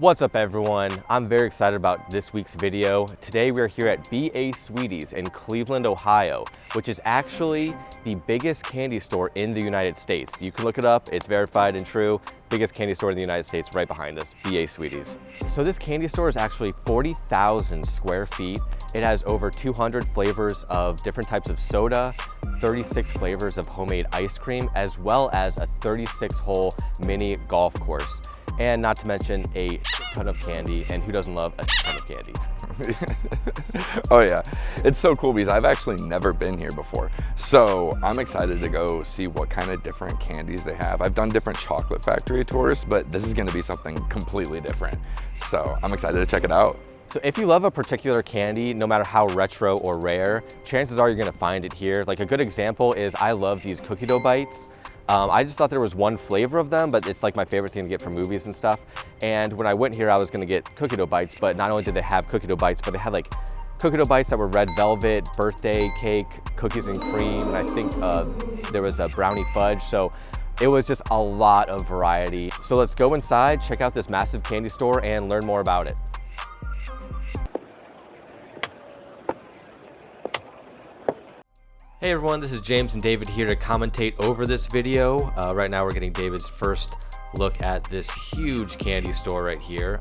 What's up everyone? I'm very excited about this week's video. Today we are here at BA Sweeties in Cleveland, Ohio, which is actually the biggest candy store in the United States. You can look it up, it's verified and true. Biggest candy store in the United States right behind us, BA Sweeties. So this candy store is actually 40,000 square feet. It has over 200 flavors of different types of soda, 36 flavors of homemade ice cream, as well as a 36-hole mini golf course. And not to mention a ton of candy, and who doesn't love a ton of candy? Oh yeah, it's so cool because I've actually never been here before. So I'm excited to go see what kind of different candies they have. I've done different chocolate factory tours, but this is gonna be something completely different. So I'm excited to check it out. So if you love a particular candy, no matter how retro or rare, chances are you're gonna find it here. Like a good example is I love these cookie dough bites. I just thought there was one flavor of them, but it's like my favorite thing to get from movies and stuff. And when I went here, I was gonna get cookie dough bites, but not only did they have cookie dough bites, but they had like cookie dough bites that were red velvet, birthday cake, cookies and cream, and I think there was a brownie fudge. So it was just a lot of variety. So let's go inside, check out this massive candy store and learn more about it. Hey everyone, this is James and David here to commentate over this video. Right now we're getting David's first look at this huge candy store right here.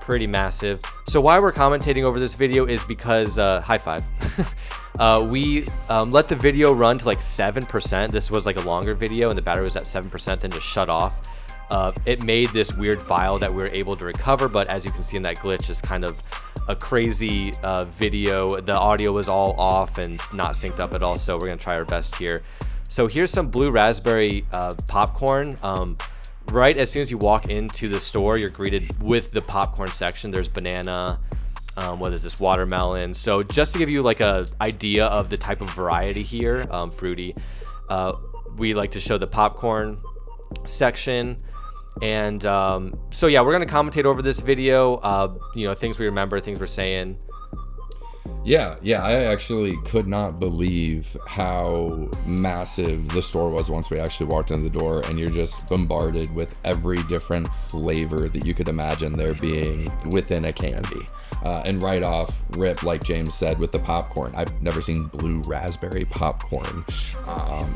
Pretty massive. So why we're commentating over this video is because, high five. We let the video run to like 7%. This was like a longer video and the battery was at 7%, then just shut off. It made this weird file that we were able to recover, but as you can see in that glitch, is kind of a crazy video. The audio was all off and not synced up at all, so we're gonna try our best here. So here's some blue raspberry popcorn. Right as soon as you walk into the store, you're greeted with the popcorn section. There's banana, what is this, watermelon. So just to give you like a idea of the type of variety here, fruity, we like to show the popcorn section. And so yeah, we're gonna commentate over this video, you know, things we remember, things we're saying. Yeah, I actually could not believe how massive the store was once we actually walked in the door, and you're just bombarded with every different flavor that you could imagine there being within a candy. And right off rip, like James said, with the popcorn, I've never seen blue raspberry popcorn.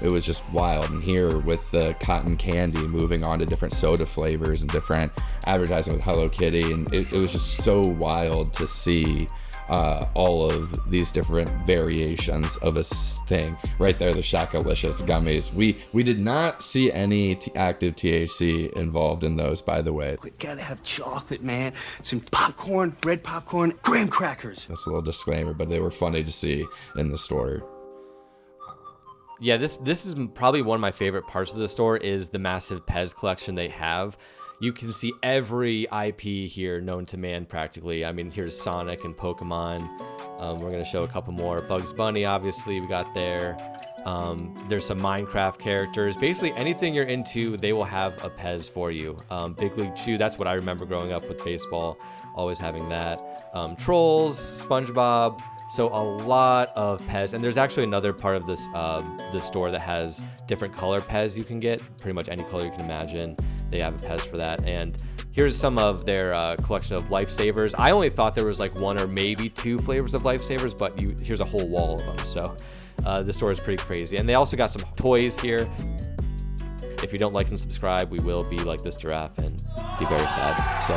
It was just wild. And here with the cotton candy moving on to different soda flavors and different advertising with Hello Kitty, and it was just so wild to see all of these different variations of a thing. Right there, the Shakalicious gummies. We did not see any active THC involved in those, by the way. We gotta have chocolate, man. Some popcorn, red popcorn, graham crackers. That's a little disclaimer, but they were funny to see in the store. Yeah, this is probably one of my favorite parts of the store is the massive Pez collection they have. You can see every IP here known to man practically. I mean, here's Sonic and Pokemon. We're gonna show a couple more. Bugs Bunny, obviously, we got there. There's some Minecraft characters. Basically, anything you're into, they will have a Pez for you. Big League Chew, that's what I remember growing up with baseball, always having that. Trolls, SpongeBob. So a lot of Pez, and there's actually another part of this the store that has different color Pez you can get. Pretty much any color you can imagine, they have a Pez for that. And here's some of their collection of Lifesavers. I only thought there was like one or maybe two flavors of Lifesavers, but here's a whole wall of them. So the store is pretty crazy. And they also got some toys here. If you don't like and subscribe, we will be like this giraffe and be very sad. So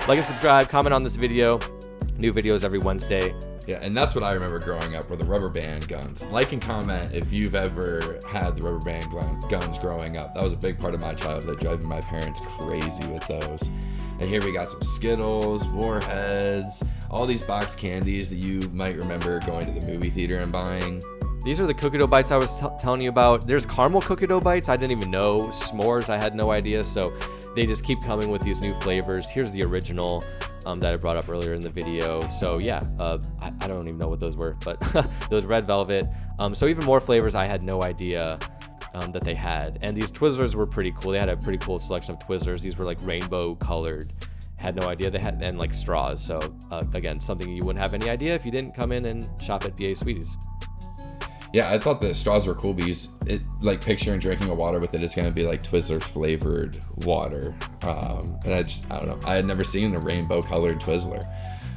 like and subscribe, comment on this video. New videos every Wednesday. Yeah, and that's what I remember growing up, were the rubber band guns. Like and comment if you've ever had the rubber band guns growing up. That was a big part of my childhood, driving my parents crazy with those. And here we got some Skittles, Warheads, all these box candies that you might remember going to the movie theater and buying. These are the cookie dough bites I was telling you about. There's caramel cookie dough bites. I didn't even know. S'mores, I had no idea. So they just keep coming with these new flavors. Here's the original that I brought up earlier in the video. So yeah, I don't even know what those were, but those red velvet. So even more flavors I had no idea that they had. And these Twizzlers were pretty cool. They had a pretty cool selection of Twizzlers. These were like rainbow colored. Had no idea they had, and like straws. So again, something you wouldn't have any idea if you didn't come in and shop at BA Sweeties. Yeah, I thought the straws were cool because it, like, picturing drinking a water with it is going to be like Twizzler flavored water. And I don't know. I had never seen a rainbow colored Twizzler.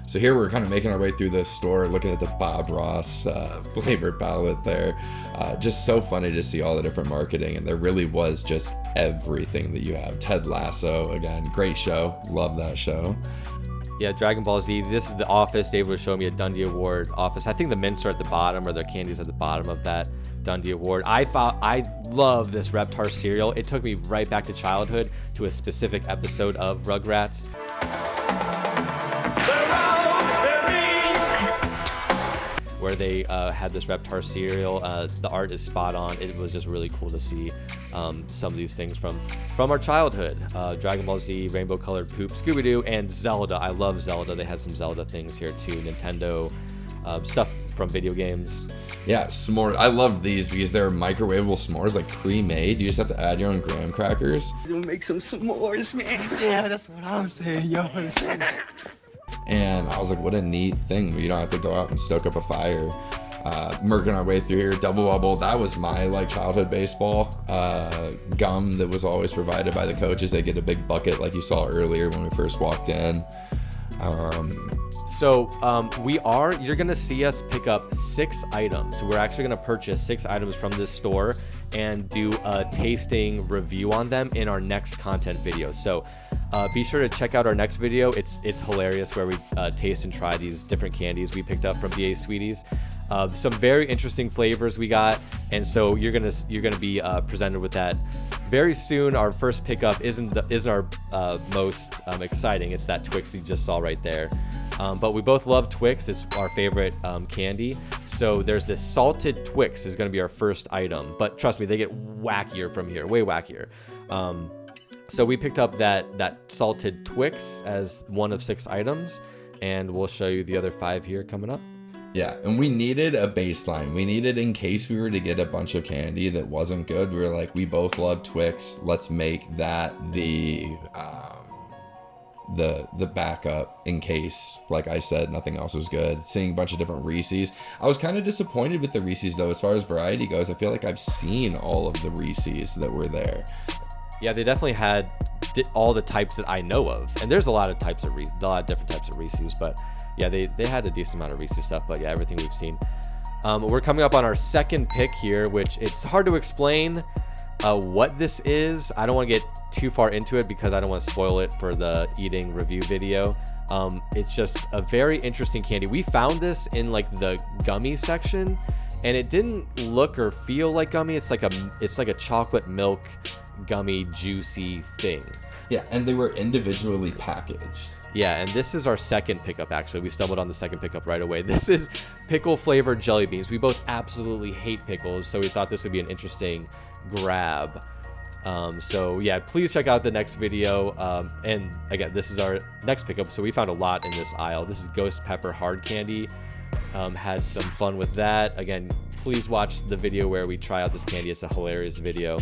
So here we're kind of making our way through the store, looking at the Bob Ross flavored palette there. Just so funny to see all the different marketing, and there really was just everything that you have. Ted Lasso, again, great show. Love that show. Yeah, Dragon Ball Z. This is the office. David was showing me a Dundee Award office. I think the mints are at the bottom, or the candies at the bottom of that Dundee Award. I love this Reptar cereal. It took me right back to childhood, to a specific episode of Rugrats. Where they had this Reptar cereal. The art is spot on. It was just really cool to see some of these things from our childhood. Dragon Ball Z, Rainbow Colored Poop, Scooby-Doo, and Zelda. I love Zelda. They had some Zelda things here too. Nintendo stuff from video games. Yeah, s'mores. I love these because they're microwavable s'mores, like pre-made. You just have to add your own graham crackers. We'll make some s'mores, man. Yeah, that's what I'm saying, yo. And I was like, what a neat thing. You don't have to go out and stoke up a fire. Working our way through here, Double Bubble. That was my like childhood baseball. Gum that was always provided by the coaches. They get a big bucket like you saw earlier when we first walked in. You're gonna see us pick up 6 items. We're actually gonna purchase 6 items from this store and do a tasting review on them in our next content video. So be sure to check out our next video. It's hilarious, where we taste and try these different candies we picked up from BA Sweeties. Some very interesting flavors we got, and so you're gonna be presented with that very soon. Our first pickup isn't our most exciting. It's that Twix you just saw right there. But we both love Twix. It's our favorite candy. So there's this salted Twix is going to be our first item. But trust me, they get wackier from here, way wackier. So we picked up that salted Twix as one of 6 items, and we'll show you the other 5 here coming up. Yeah, and we needed a baseline. We needed, in case we were to get a bunch of candy that wasn't good, we were like, we both love Twix. Let's make that the backup in case, like I said, nothing else was good. Seeing a bunch of different Reese's. I was kind of disappointed with the Reese's though. As far as variety goes, I feel like I've seen all of the Reese's that were there. Yeah, they definitely had all the types that I know of, and there's a lot of different types of Reese's, but yeah, they had a decent amount of Reese's stuff. But yeah, everything we've seen. We're coming up on our second pick here, which it's hard to explain what this is. I don't want to get too far into it because I don't want to spoil it for the eating review video. It's just a very interesting candy. We found this in like the gummy section, and it didn't look or feel like gummy. It's like a chocolate milk gummy juicy thing. Yeah, and they were individually packaged. Yeah, and this is our second pickup, actually. We stumbled on the second pickup right away. This is pickle flavored jelly beans. We both absolutely hate pickles, so we thought this would be an interesting grab. So yeah, please check out the next video. And again, this is our next pickup, so we found a lot in this aisle. This is Ghost Pepper Hard Candy. Had some fun with that. Again, please watch the video where we try out this candy. It's a hilarious video.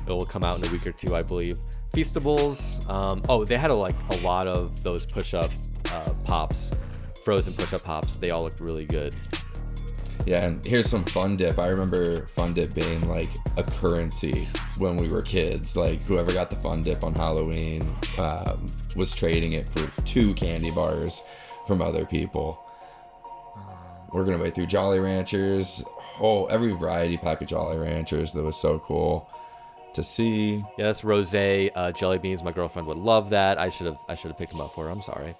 It will come out in a week or 2, I believe. Feastables. They had a lot of those push-up pops, frozen push-up pops. They all looked really good. Yeah, and here's some Fun Dip. I remember Fun Dip being like a currency when we were kids. Like whoever got the Fun Dip on Halloween was trading it for 2 candy bars from other people. We're gonna wait through Jolly Ranchers. Every variety pack of Jolly Ranchers. That was so cool to see. Yeah, that's rosé jelly beans. My girlfriend would love that. I should have picked them up for her. I'm sorry.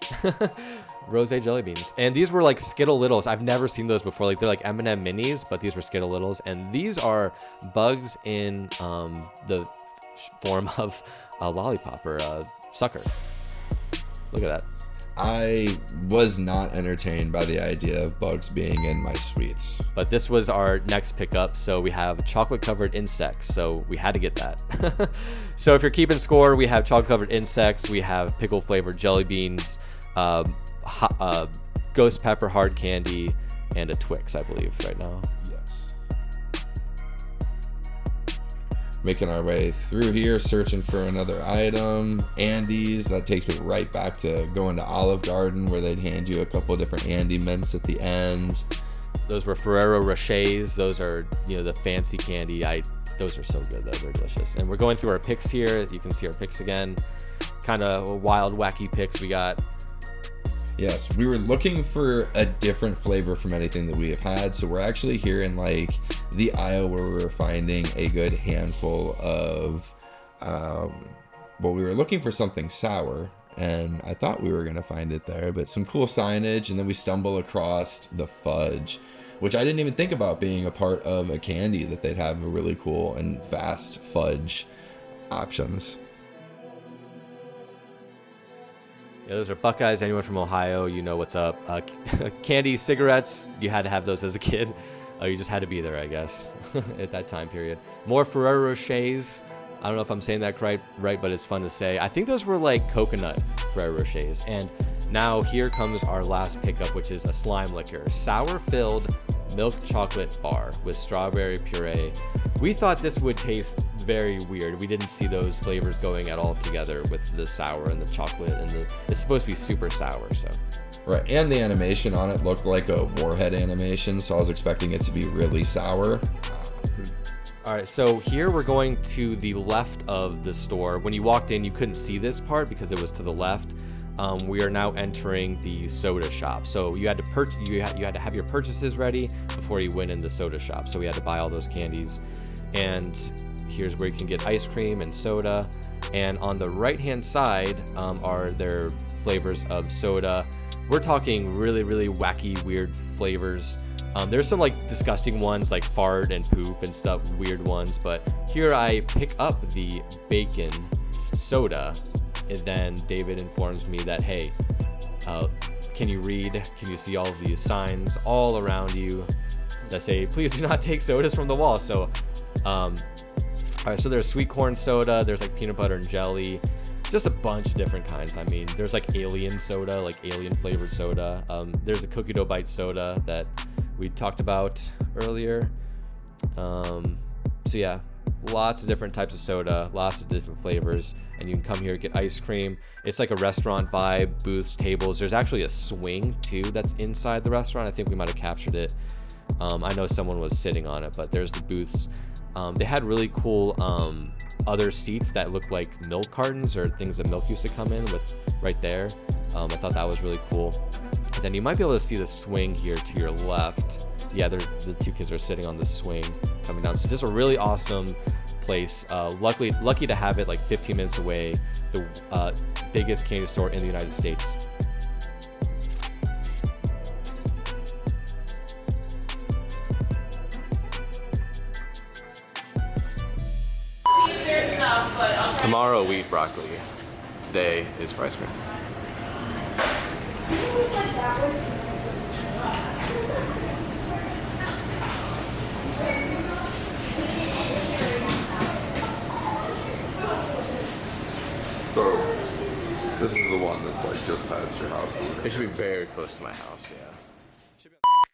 Rosé jelly beans, and these were like Skittle Littles. I've never seen those before. Like they're like M&M minis, but these were Skittle Littles, and these are bugs in the form of a lollipop or a sucker. Look at that. I was not entertained by the idea of bugs being in my sweets. But this was our next pickup, so we have chocolate covered insects, so we had to get that. So if you're keeping score, we have chocolate covered insects, we have pickle flavored jelly beans, ghost pepper hard candy, and a Twix, I believe, right now. Yes. Making our way through here, searching for another item. Andes, that takes me right back to going to Olive Garden, where they'd hand you a couple of different Andy mints at the end. Those were Ferrero Rochers. Those are, you know, the fancy candy. Those are so good though. They're delicious. And we're going through our picks here. You can see our picks again. Kind of wild, wacky picks we got. Yes, we were looking for a different flavor from anything that we have had, so we're actually here in like the aisle where we're finding a good handful of well, we were looking for something sour, and I thought we were gonna find it there, but some cool signage, and then we stumble across the fudge, which I didn't even think about being a part of a candy, that they'd have a really cool and vast fudge options. Yeah, those are Buckeyes. Anyone from Ohio, you know what's up. Candy, cigarettes, you had to have those as a kid. You just had to be there, I guess, at that time period. More Ferrero Rochers. I don't know if I'm saying that right, but it's fun to say. I think those were like coconut Ferrero Rochers. And now here comes our last pickup, which is a slime liquor. Sour-filled milk chocolate bar with strawberry puree. We thought this would taste very weird. We didn't see those flavors going at all together with the sour and the chocolate, and it's supposed to be super sour, so. Right, and the animation on it looked like a Warhead animation, so I was expecting it to be really sour. All right, so here we're going to the left of the store. When you walked in, you couldn't see this part because it was to the left. We are now entering the soda shop. So you had to you had to have your purchases ready before you went in the soda shop. So we had to buy all those candies. And here's where you can get ice cream and soda. And on the right-hand side are their flavors of soda. We're talking really, really wacky, weird flavors. There's some like disgusting ones like fart and poop and stuff, weird ones. But here I pick up the bacon soda. And then David informs me that, hey, can you read? Can you see all of these signs all around you that say, please do not take sodas from the wall? So, all right, so there's sweet corn soda. There's like peanut butter and jelly. Just a bunch of different kinds. I mean, there's like alien soda, like alien flavored soda. There's the cookie dough bite soda that we talked about earlier. So yeah, lots of different types of soda, lots of different flavors. And you can come here and get ice cream. It's like a restaurant vibe, booths, tables. There's actually a swing too that's inside the restaurant. I think we might have captured it. I know someone was sitting on it, but there's the booths. They had really cool other seats that looked like milk cartons or things that milk used to come in with right there. I thought that was really cool. And then you might be able to see the swing here to your left. Yeah, the two kids are sitting on the swing coming down. So just a really awesome place. Lucky to have it like 15 minutes away, the biggest candy store in the United States. Tomorrow we eat broccoli. Today is for ice cream. So, this is the one that's like just past your house. It should be very close to my house, yeah.